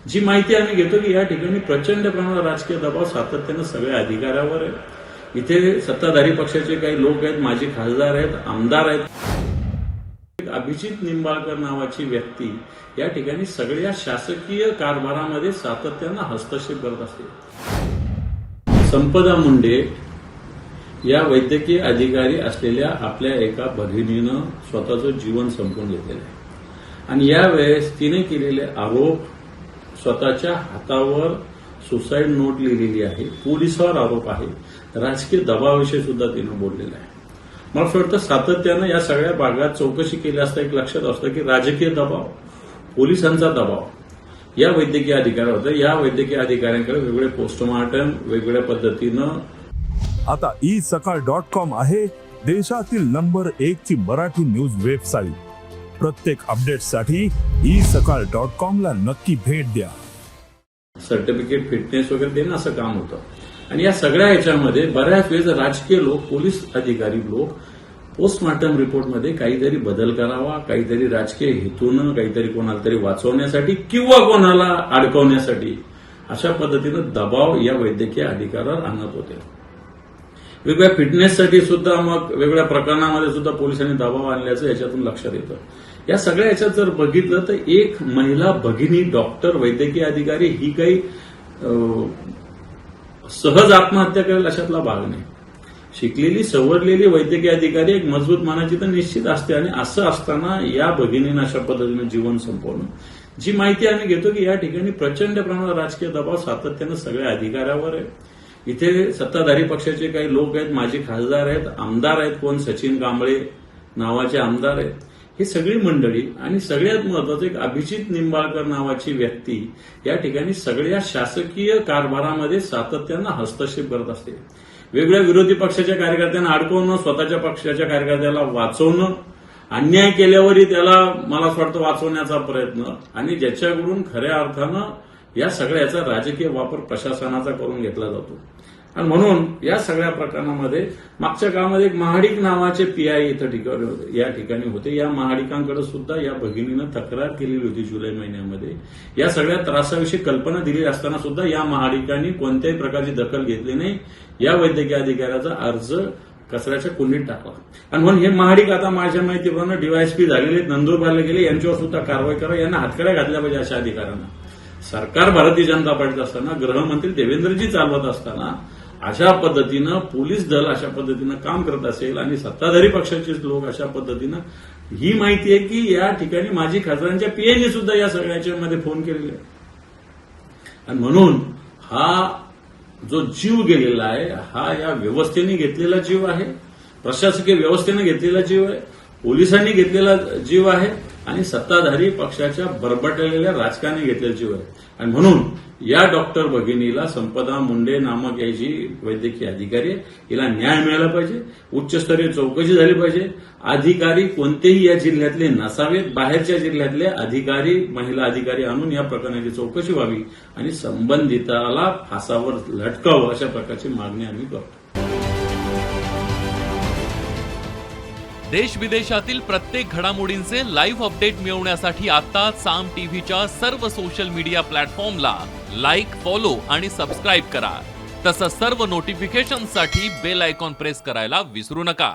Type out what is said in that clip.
जी माहिती आम्ही घेतो की या ठिकाणी प्रचंड प्रमाणात राजकीय दबाव सातत्यानं सगळ्या अधिकाऱ्यावर आहे. इथे सत्ताधारी पक्षाचे काही लोक आहेत, माजी खासदार आहेत, आमदार आहेत. अभिजित निंबाळकर नावाची व्यक्ती या ठिकाणी सगळ्या शासकीय कारभारामध्ये सातत्यानं हस्तक्षेप करत असते. संपदा मुंडे या वैद्यकीय अधिकारी असलेल्या आपल्या एका भगिनीनं स्वतःचं जीवन संपवून घेतलेलं आहे आणि यावेळेस तिने केलेले आरोप, स्वतःच्या हातावर सुसाईड नोट लिहिलेली आहे, पोलिसावर आरोप आहे, राजकीय दबावाविषयी सुद्धा तिनं बोललेलं आहे. मला असं वाटतं सातत्यानं या सगळ्या भागात चौकशी केली असता एक लक्षात असतं की राजकीय दबाव, पोलिसांचा दबाव या वैद्यकीय अधिकाऱ्यावर होता. या वैद्यकीय अधिकाऱ्यांकडे वेगवेगळे पोस्टमार्टम वेगवेगळ्या पद्धतीनं आता isakal.com आहे देशातील नंबर 1 ची मराठी न्यूज वेबसाईट. प्रत्येक अपडेटसाठी isakal.com ला नक्की भेट द्या. सर्टिफिकेट फिटनेस वगैरे देणं असं काम होतं आणि या सगळ्या ह्याच्यामध्ये बऱ्याच वेळेस राजकीय लोक, पोलीस अधिकारी लोक पोस्टमार्टम रिपोर्टमध्ये काहीतरी बदल करावा, काहीतरी राजकीय हेतूनं, काहीतरी कोणाला तरी वाचवण्यासाठी किंवा कोणाला अडकवण्यासाठी अशा पद्धतीनं दबाव या वैद्यकीय अधिकाऱ्यावर आणत होते. वेगवेगळ्या फिटनेससाठी सुद्धा मग वेगवेगळ्या प्रकरणामध्ये सुद्धा पोलिसांनी दबाव आणल्याचं याच्यातून लक्षात येतं. या सगळ्या याच्यात जर बघितलं तर एक महिला भगिनी डॉक्टर, वैद्यकीय अधिकारी ही काही सहज आत्महत्या करेल अशातला भाग नाही. शिकलेली सवरलेली वैद्यकीय अधिकारी एक मजबूत मानाची तर निश्चित असते आणि असं असताना या भगिनीनं अशा पद्धतीनं जीवन संपवणं. जी माहिती आम्ही घेतो की या ठिकाणी प्रचंड प्रमाणात राजकीय दबाव सातत्यानं सगळ्या अधिकाऱ्यावर आहे. इथे सत्ताधारी पक्षाचे काही लोक आहेत, माजी खासदार आहेत, आमदार आहेत, कोण सचिन कांबळे नावाचे आमदार आहेत, ही सगळी मंडळी आणि सगळ्यात महत्वाचं एक अभिजित निंबाळकर नावाची व्यक्ती या ठिकाणी सगळ्या शासकीय कारभारामध्ये सातत्यानं हस्तक्षेप करत असते. वेगवेगळ्या विरोधी पक्षाच्या कार्यकर्त्यांना अडकवणं, स्वतःच्या पक्षाच्या कार्यकर्त्याला वाचवणं, अन्याय केल्यावरही त्याला मला असं वाटतं वाचवण्याचा प्रयत्न आणि ज्याच्याकडून खऱ्या अर्थानं या सगळ्याचा राजकीय वापर प्रशासनाचा करून घेतला जातो. आणि म्हणून या सगळ्या प्रकरणामध्ये मागच्या काळामध्ये एक महाडिक नावाचे पीआय या ठिकाणी होते. या महाडिकांकडे सुद्धा या भगिनीनं तक्रार केलेली होती जुलै महिन्यामध्ये. या सगळ्या त्रासाविषयी कल्पना दिली असताना सुद्धा या महाडिकांनी कोणत्याही प्रकारची दखल घेतली नाही. या वैद्यकीय अधिकाऱ्याचा अर्ज कचऱ्याच्या कुंडीत टाकला आणि म्हणून हे महाडिक आता माझ्या माहितीप्रमाणे डीवायएसपी झालेले, नंदुरबारला गेले, यांच्यावर सुद्धा कारवाई करा, यांना हातकड्या घातल्या पाहिजे अशा अधिकाऱ्यांना. सरकार भारतीय जनता पार्टीत असताना, गृहमंत्री देवेंद्रजी चालवत असताना अशा पद्धतीनं पोलीस दल अशा पद्धतीनं काम करत असेल आणि सत्ताधारी पक्षाचे लोक अशा पद्धतीनं, ही माहिती आहे की या ठिकाणी माजी खासदारांच्या पीएने सुद्धा या सगळ्याच्यामध्ये फोन केलेले आहे. आणि म्हणून हा जो जीव गेलेला आहे हा या व्यवस्थेने घेतलेला जीव आहे, प्रशासकीय व्यवस्थेने घेतलेला जीव आहे, पोलिसांनी घेतलेला जीव आहे आणि सत्ताधारी पक्षाच्या बरबटलेल्या राजकारणी घेतलेला जीव आहे. आणि म्हणून या डॉक्टर भगिनीला, संपदा मुंडे नामक या जी वैद्यकीय अधिकारी आहे, हिला न्याय मिळाला पाहिजे. उच्चस्तरीय चौकशी झाली पाहिजे. अधिकारी कोणतेही या जिल्ह्यातले नसावेत, बाहेरच्या जिल्ह्यातले अधिकारी, महिला अधिकारी आणून या प्रकरणाची चौकशी व्हावी आणि संबंधिताला फासावर लटकावं अशा प्रकारची मागणी आम्ही करतो. देश विदेशातील प्रत्येक घडामोडींचे लाईव्ह अपडेट मिळवण्यासाठी आता साम टीव्हीच्या सर्व सोशल मीडिया प्लॅटफॉर्मला लाईक, फॉलो आणि सबस्क्राईब करा. तसंच सर्व नोटिफिकेशनसाठी बेल आयकॉन प्रेस करायला विसरू नका.